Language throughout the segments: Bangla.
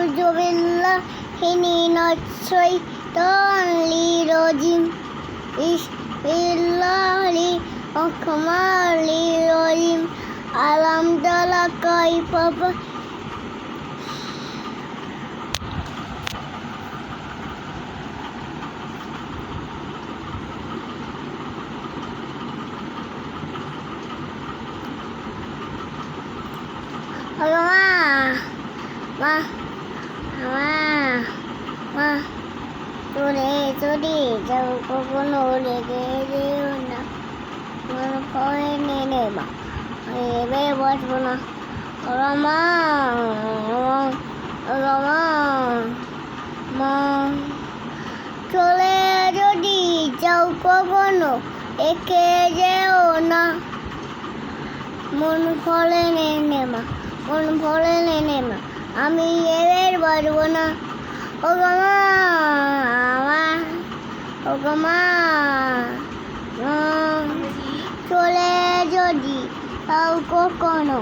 আউযুবিল্লাহি মিনাশ শাইতানির রাজিম বিসমিল্লাহির রহমানির রহিম আলাম তারা কাইফা মা যদি যাও কখনো রেখে যেও না মনে পড়ে নেনে মা এবারে বসবো না রমা রমা মা চলে যদি যাও কখনো রেখে যেও না মন ভরে নেনে মা মন ভরে নেনে মা আমি এবার বসবো না ও মা চলে যদি তাও কখনো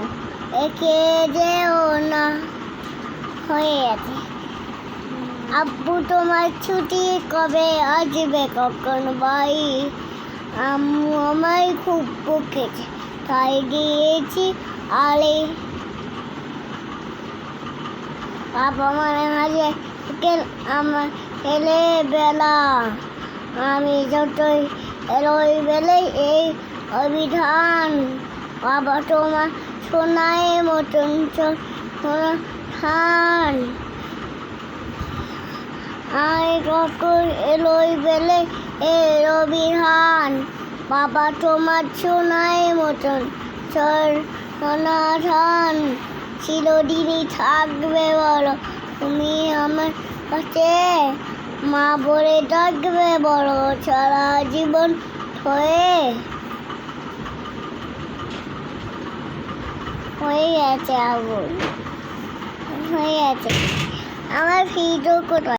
রেখে যেও না হয়ে গেছে আব্বু তোমার ছুটি কবে আসবে কখনো ভাই আম্মু আমায় খুব বকেছে তাই দিয়েছি আলে বাবা মানে মাঝে আমার ছেলে বেলা আমি যতই এলোই বেলে এই অভিধান বাবা তোমার সোনায় মতন ধান আমি কখন এলোই বেলে এই অভিধান বাবা তোমার সোনায় মতন সোনা ধান চিরদিনই থাকবে বলো তুমি আমার কাছে মা বলে ডাকবে বড় সারা জীবন হয়ে গেছে আগুন হয়ে গেছে আমার ভিডিও কোথায়